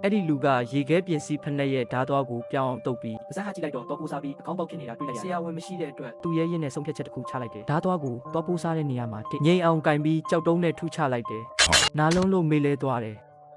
အဲ့ဒီလူကရေခဲပြင်စီဖက်နဲ့ရဲ့ဓာတ်သွားကိုပြောင်းအောင်တုပ်ပြီး ပါဇက်ဟာကြည့်လိုက်တော့တော့ပိုးစားပြီးအကောင့်ပေါက်ဖြစ်နေတာတွေ့လိုက်ရတယ်ဆရာဝန်မရှိတဲ့အတွက် သူ့ရဲ့ရင်းနဲ့ဆုံးဖြတ်ချက်တစ်ခုချလိုက်တယ်ဓာတ်သွားကိုသွားပိုးစားတဲ့နေရာမှာငိမ်အောင်ကင်ပြီးကြောက်တုံးနဲ့ထုချလိုက်တယ်နာလုံးလို့မေးလဲသွားတယ်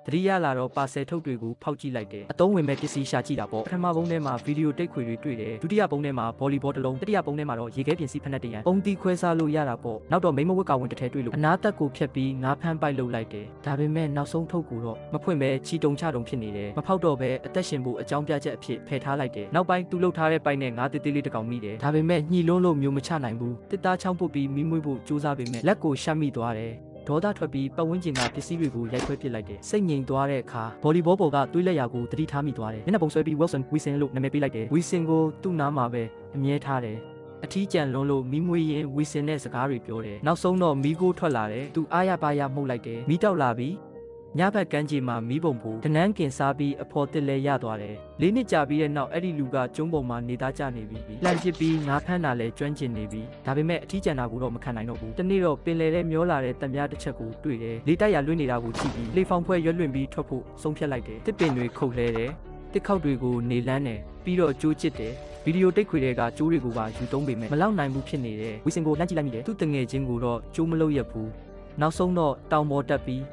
တတိယလာတော့ပါဆယ်ထုတ်တွေကိုဖောက်ကြည့်လိုက်တယ်အသုံးဝင်မဲ့ပစ္စည်းရှာကြည့်တာပေါ့ပထမပုံးထဲမှာဗီဒီယိုတိတ်ခွေတွေတွေ့တယ်ဒုတိယပုံးထဲမှာဗော်လီဘောတစ်လုံးတတိယပုံးထဲမှာတော့ရေခဲပြင်စီဖက်နဲ့တရံပုံတီခွဲစားလို့ရတာပေါ့နောက်တော့မိမဝတ်ကဝင်တစ်ထဲတွေ့လို့အနာတက်ကိုဖြတ်ပြီးငါးဖမ်းပိုက်လုပ်လိုက်တယ်ဒါပေမဲ့နောက်ဆုံးထုတ်ကိုတော့မဖွင့်ပဲချီတုံချတုံဖြစ်နေတယ်မဖောက်တော့ပဲအသက်ရှင်ဖို့အကြောင်းပြချက်အဖြစ်ဖယ်ထားလိုက်တယ်နောက်ပိုင်းသူ့လှုပ်ထားတဲ့ပိုက်နဲ့ငါးတေးသေးလေးတစ်ကောင်မိတယ်ဒါပေမဲ့ညှိလုံးလို့မျိုးမချနိုင်ဘူးတစ်သားချောင်းပုတ်ပြီးမိမွေးဖို့ကြိုးစားပေမဲ့လက်ကိုရှက်မိသွားတယ်ဒေါသထွက်ပြီးပတ်ဝန်းကျင်ကပစ္စည်းတွေကိုရိုက်ခွဲပစ်လိုက်တယ်စိတ်ငြိမ်သွားတဲ့အခါဗော်လီဘောပေါ်ကတွေးလက်ရာကိုသတိထားမိသွားတယ်မျက်နှာပုံဆွဲပြီး Wilson Wison လို့နာမည်ပေးလိုက်တယ် Wison ကိုသူ့နားမှာပဲအမြဲထားတယ်အထီးကျန်လွန်းလို့မီးမွေးရင် Wison နဲ့စကားတွေပြောတယ်နောက်ဆုံးတော့မီးကိုထွက်လာတယ်သူအားရပါရမှုတ်လိုက်တယ်မီးတောက်လာပြီးညဘက်ကန်းကြီးမှာမီးပုံဖို့တနန်းကင်စားပြီးအဖော်တစ်လဲရသွားတယ်၄နှစ်ကြာပြီးတဲ့နောက်အဲ့ဒီလူကကျုံးပုံမှာနေသားကျနေပြီလှန်ပစ်ပြီးငါးဖမ်းတာလဲကျွမ်းကျင်နေပြီဒါပေမဲ့အထီးကျန်တာကိုတော့မခံနိုင်တော့ဘူးတနေ့တော့ပင်လယ်ထဲမျောလာတဲ့တံပြားတစ်ချက်ကိုတွေ့တယ်လေးတိုက်ရလွှင့်နေတာကိုကြည့်ပြီးလေဖောင်ဖွဲရွက်လွင့်ပြီးထွက်ဖို့ဆုံးဖြတ်လိုက်တယ်တစ်ပင်တွေခုတ်လဲတယ်တစ်ခေါက်တွေကိုနေလန်းတယ်ပြီးတော့ကြိုးချစ်တယ်ဗီဒီယိုတိတ်ခွေတွေကကြိုးတွေကိုပါယူသုံးပေမဲ့မလောက်နိုင်ဘူးဖြစ်နေတယ်ဝီစင်ကိုလှမ်းကြည့်လိုက်မိတယ်သူ့တငယ်ချင်းကိုတော့ကြိုးမလို့ရဘူးနောက်ဆုံးတော့တောင်ပေါ်တက်ပြီး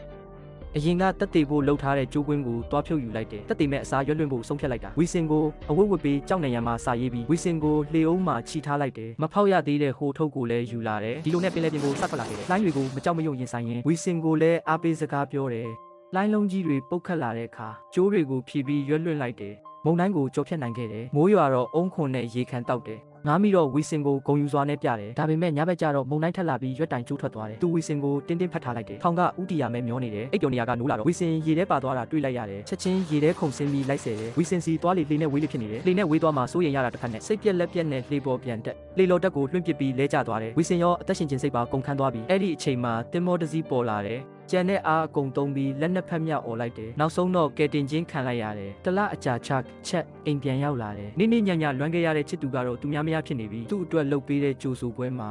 အရင်ကတက်တေဖို့လှုပ်ထားတဲ့ကြိုးကွင်းကိုတွားဖြုတ်ယူလိုက်တယ်တက်တေမဲ့အစာရွက်လွင့်ဖို့ဆုံးဖြတ်လိုက်တာဝီစင်ကိုအဝတ်ဝတ်ပြီးကြောက်နေရံမှာစာရေးပြီးဝီစင်ကိုလှေအုံးမှာခြိထားလိုက်တယ်မဖောက်ရသေးတဲ့ဟိုထုတ်ကိုလည်းယူလာတယ်ဒီလိုနဲ့ပင်လယ်ပြင်ကိုဆက်ထွက်လာခဲ့တယ်လိုင်းတွေကိုမကြောက်မရွံ့ရင်ဆိုင်ရင်ဝီစင်ကိုလည်းအားပေးစကားပြောတယ်လိုင်းလုံးကြီးတွေပုတ်ခတ်လာတဲ့အခါကျိုးတွေကိုဖြီးပြီးရွက်လွင့်လိုက်တယ်မုန်တိုင်းကိုကြော်ဖြတ်နိုင်ခဲ့တယ်မိုးရွာတော့အုံခွန်နဲ့ရေခံတောက်တယ်ငားမိတော့ဝီစင်ကိုဂုံယူစွာနဲ့ပြတယ်ဒါပေမဲ့ညဘက်ကျတော့မုန်တိုင်းထက်လာပြီးရွက်တိုင်ကျိုးထွက်သွားတယ်သူဝီစင်ကိုတင်းတင်းဖတ်ထားလိုက်တယ်ထောင်ကဥတီယာမဲမျောနေတယ်အိတ်ပြုံနေရကနိုးလာတော့ဝီစင်ရေထဲပါသွားတာတွေ့လိုက်ရတယ်ချက်ချင်းရေထဲခုန်ဆင်းပြီးလိုက်ဆယ်တယ်ဝီစင်စီသွားလေလှေနဲ့ဝေးလေဖြစ်နေတယ်လှေနဲ့ဝေးသွားမှစိုးရင်ရတာတစ်ခါနဲ့စိတ်ပြက်လက်ပြက်နဲ့လှေပေါ်ပြန်တက်လှေလော်တက်ကိုလွှင့်ပစ်ပြီးလဲကျသွားတယ်ဝီစင်ရောအသက်ရှင်ခြင်းစိတ်ပါကုန်ခန်းသွားပြီးအဲ့ဒီအချိန်မှာတင်မောတစည်းပေါ်လာတယ်ကျန်တဲ့အားအကုန်သုံးပြီးလက်နှစ်ဖက်မြောက်អော်လိုက်တယ်နောက်ဆုံးတော့ကယ်တင်ချင်းခံလိုက်ရတယ်တလအကြာချက်အိမ်ပြန်ရောက်လာတယ်နေ့နေ့ညညလွမ်းခဲ့ရတဲ့ချစ်သူကတော့သူများမရဖြစ်နေပြီသူ့အတွက်လှုပ်ပေးတဲ့ကြိုးဆိုပွဲမှာ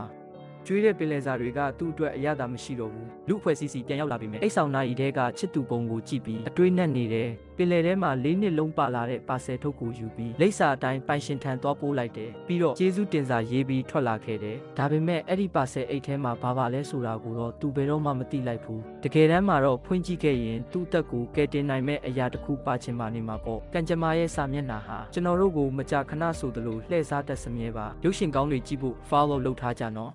ကျွေးတဲ့ပင်လယ်စာတွေကသူ့အတွက်အရသာမရှိတော့ဘူးလူအဖွဲ့စီစီပြန်ရောက်လာပြီမဲ့အိတ်ဆောင်နာရီတဲကချစ်သူပုံကိုကြည့်ပြီးအတွေးနဲ့နေတယ်ပင်လယ်ထဲမှာ၄နှစ်လုံးပါလာတဲ့ပါဆယ်ထုတ်ကိုယူပြီးလိပ်စာအတိုင်းပိုင်ရှင်ထံသွားပိုးလိုက်တယ်ပြီးတော့ကျေးဇူးတင်စာရေးပြီးထွက်လာခဲ့တယ်ဒါပေမဲ့အဲ့ဒီပါဆယ်အိတ်ထဲမှာဘာပါလဲဆိုတာကိုတော့သူဘယ်တော့မှမသိလိုက်ဘူးတကယ်တမ်းမှာတော့ဖွင့်ကြည့်ခဲ့ရင်သူ့အသက်ကိုကယ်တင်နိုင်မဲ့အရာတစ်ခုပါချင်ပါနေမှာပေါ့ကံကြမ္မာရဲ့စာမျက်နှာဟာကျွန်တော်တို့ကိုမကြာခဏဆိုသလိုလှည့်စားတတ်စမြဲပါရုပ်ရှင်ကောင်းတွေကြည့်ဖို့ follow လုပ်ထားကြနော်